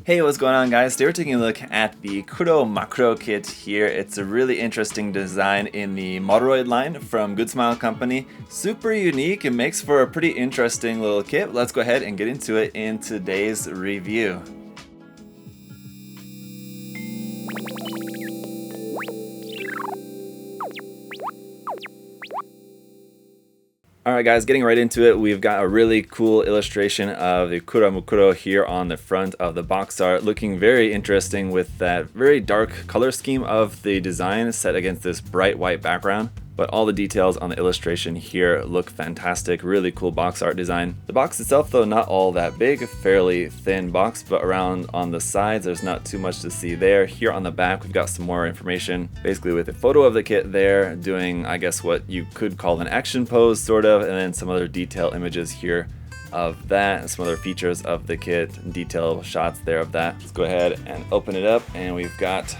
Hey, what's going on, guys? Today we're taking a look at the Kuromukuro kit here. It's a really interesting design in the Moderoid line from Good Smile Company. Super unique and makes for a pretty interesting little kit. Let's go ahead and get into it in today's review. Alright guys, getting right into it, we've got a really cool illustration of the Kuromukuro here on the front of the box art, looking very interesting with that very dark color scheme of the design set against this bright white background. But all the details on the illustration here look fantastic, really cool box art design. The box itself though, not all that big, fairly thin box, but around on the sides there's not too much to see there. Here on the back we've got some more information, basically with a photo of the kit there, doing I guess what you could call an action pose sort of, and then some other detail images here of that, some other features of the kit, detail shots there of that. Let's go ahead and open it up, and we've got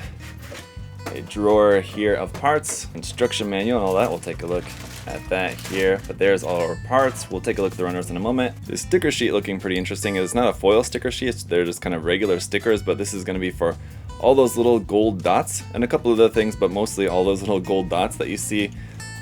a drawer here of parts, instruction manual and all that. We'll take a look at that here, but there's all our parts. We'll take a look at the runners in a moment. The sticker sheet looking pretty interesting. It's not a foil sticker sheet, they're just kind of regular stickers, but this is going to be for all those little gold dots and a couple of other things, but mostly all those little gold dots that you see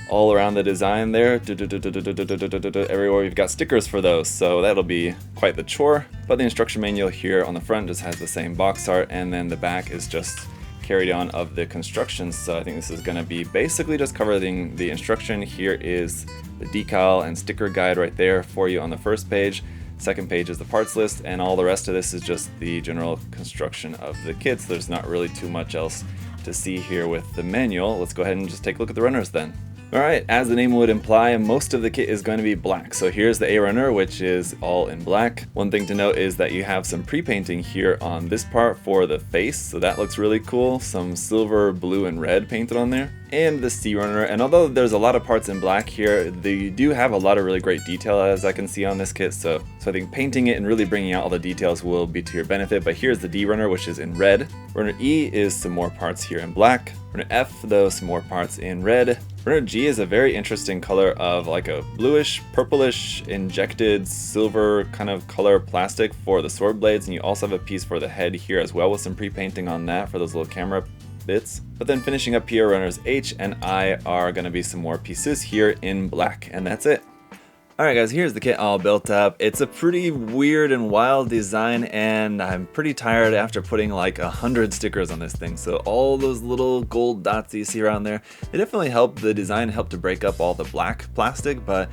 all around the design there. Everywhere we've got stickers for those, so that'll be quite the chore. But the instruction manual here on the front just has the same box art, and then the back is just carried on of the constructions. So I think this is going to be basically just covering the instruction. Here is the decal and sticker guide right there for you on the first page. Second page is the parts list, and all the rest of this is just the general construction of the kits. There's not really too much else to see here with the manual. Let's go ahead and just take a look at the runners then. Alright, as the name would imply, most of the kit is going to be black. So here's the A runner, which is all in black. One thing to note is that you have some pre-painting here on this part for the face, so that looks really cool. Some silver, blue, and red painted on there. And the C runner, and although there's a lot of parts in black here, they do have a lot of really great detail as I can see on this kit, so I think painting it and really bringing out all the details will be to your benefit. But here's the D runner, which is in red. Runner E is some more parts here in black. Runner F, though, some more parts in red. Runner G is a very interesting color of like a bluish, purplish, injected silver kind of color plastic for the sword blades, and you also have a piece for the head here as well with some pre-painting on that for those little camera bits. But then finishing up here, runners H and I are going to be some more pieces here in black, and that's it. Alright guys, here's the kit all built up. It's a pretty weird and wild design, and I'm pretty tired after putting like 100 stickers on this thing. So all those little gold dots that you see around there, they definitely help the design, help to break up all the black plastic, but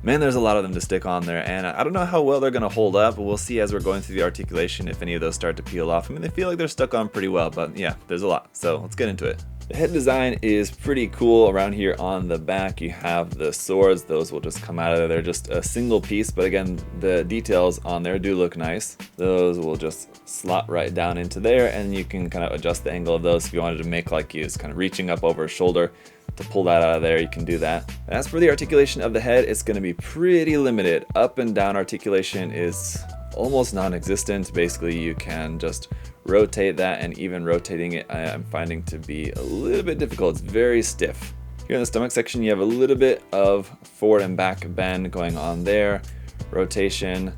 man, there's a lot of them to stick on there, and I don't know how well they're going to hold up, but we'll see as we're going through the articulation if any of those start to peel off. I mean, they feel like they're stuck on pretty well, but yeah, there's a lot, so let's get into it. The head design is pretty cool. Around here on the back you have the swords. Those will just come out of there. They're just a single piece, but again, the details on there do look nice. Those will just slot right down into there, and you can kind of adjust the angle of those if you wanted to make like you was kind of reaching up over his shoulder to pull that out of there. You can do that. As for the articulation of the head, it's going to be pretty limited. Up and down articulation is almost non-existent. Basically you can just rotate that, and even rotating it I'm finding to be a little bit difficult. It's very stiff. Here in the stomach section you have a little bit of forward and back bend going on there. Rotation,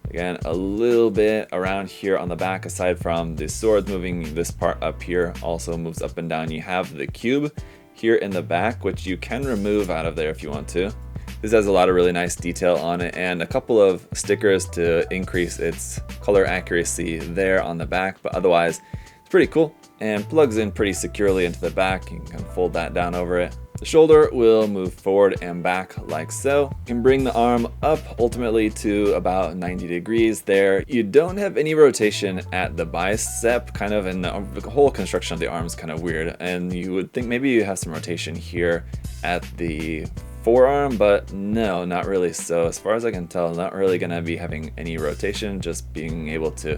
again a little bit around here on the back. Aside from the sword moving, this part up here also moves up and down. You have the cube here in the back, which you can remove out of there if you want to. This has a lot of really nice detail on it, and a couple of stickers to increase its color accuracy there on the back, but otherwise it's pretty cool and plugs in pretty securely into the back. You can fold that down over it. The shoulder will move forward and back like so. You can bring the arm up ultimately to about 90 degrees there. You don't have any rotation at the bicep, kind of, and the whole construction of the arm is kind of weird, and you would think maybe you have some rotation here at the forearm, but no, not really. So as far as I can tell, not really gonna be having any rotation, just being able to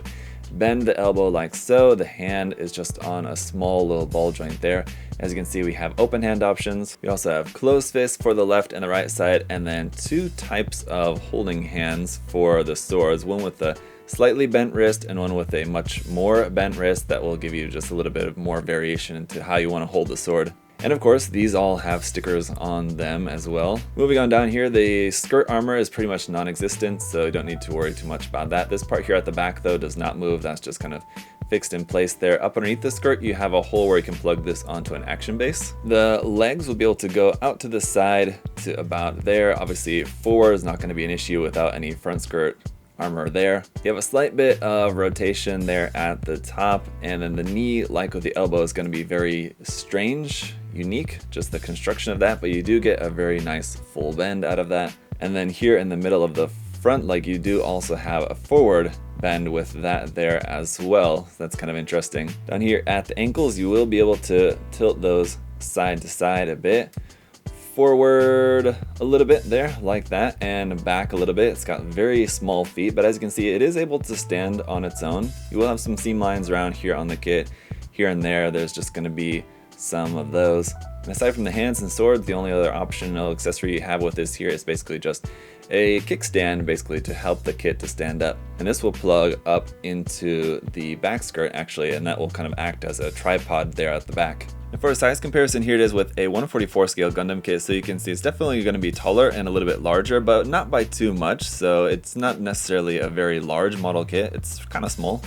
bend the elbow like so. The hand is just on a small little ball joint there. As you can see, we have open hand options. We also have closed fist for the left and the right side, and then two types of holding hands for the swords, one with a slightly bent wrist and one with a much more bent wrist that will give you just a little bit of more variation into how you want to hold the sword. And of course, these all have stickers on them as well. Moving on down here, the skirt armor is pretty much non-existent, so you don't need to worry too much about that. This part here at the back though does not move, that's just kind of fixed in place there. Up underneath the skirt, you have a hole where you can plug this onto an action base. The legs will be able to go out to the side to about there. Obviously, forward is not going to be an issue without any front skirt armor there. You have a slight bit of rotation there at the top, and then the knee, like with the elbow, is going to be very strange, unique, just the construction of that, but you do get a very nice full bend out of that. And then here in the middle of the front leg, you do also have a forward bend with that there as well. So that's kind of interesting. Down here at the ankles, you will be able to tilt those side to side a bit, forward a little bit there like that, and back a little bit. It's got very small feet, but as you can see, it is able to stand on its own. You will have some seam lines around here on the kit. Here and there's just going to be some of those. And aside from the hands and swords, the only other optional accessory you have with this here is basically just a kickstand, basically to help the kit to stand up. And this will plug up into the back skirt actually, and that will kind of act as a tripod there at the back. And for a size comparison, here it is with a 1/44 scale Gundam kit, so you can see it's definitely going to be taller and a little bit larger, but not by too much, so it's not necessarily a very large model kit, it's kind of small.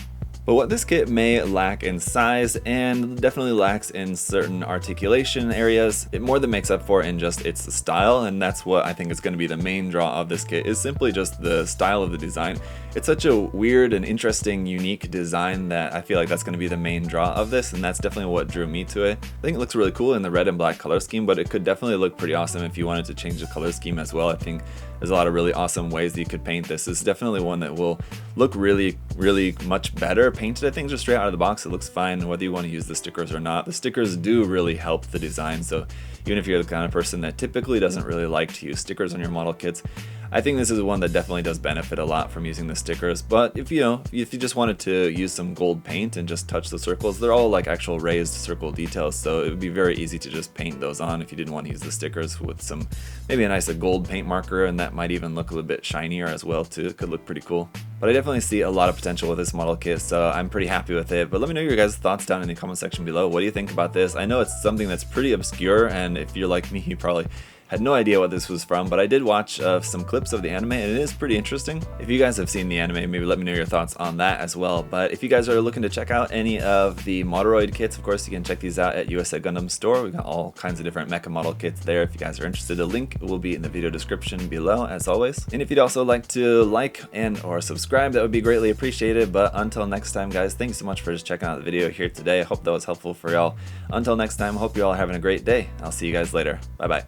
But what this kit may lack in size, and definitely lacks in certain articulation areas, it more than makes up for in just its style, and that's what I think is going to be the main draw of this kit, is simply just the style of the design. It's such a weird and interesting, unique design that I feel like that's going to be the main draw of this, and that's definitely what drew me to it. I think it looks really cool in the red and black color scheme, but it could definitely look pretty awesome if you wanted to change the color scheme as well. I think there's a lot of really awesome ways that you could paint this. This is definitely one that will look really, really much better painted. I think just straight out of the box it looks fine, whether you want to use the stickers or not. The stickers do really help the design, so even if you're the kind of person that typically doesn't really like to use stickers on your model kits, I think this is one that definitely does benefit a lot from using the stickers. But if you just wanted to use some gold paint and just touch the circles, they're all like actual raised circle details, so it would be very easy to just paint those on if you didn't want to use the stickers with some, maybe a nice gold paint marker, and that might even look a little bit shinier as well too. It could look pretty cool. But I definitely see a lot of potential with this model kit, so I'm pretty happy with it. But let me know your guys' thoughts down in the comment section below. What do you think about this? I know it's something that's pretty obscure, and if you're like me, you probably had no idea what this was from, but I did watch some clips of the anime, and it is pretty interesting. If you guys have seen the anime, maybe let me know your thoughts on that as well. But if you guys are looking to check out any of the Moderoid kits, of course, you can check these out at USA Gundam Store. We've got all kinds of different mecha model kits there. If you guys are interested, the link will be in the video description below, as always. And if you'd also like to like and or subscribe, that would be greatly appreciated. But until next time, guys, thanks so much for just checking out the video here today. I hope that was helpful for y'all. Until next time, I hope you all are having a great day. I'll see you guys later. Bye-bye.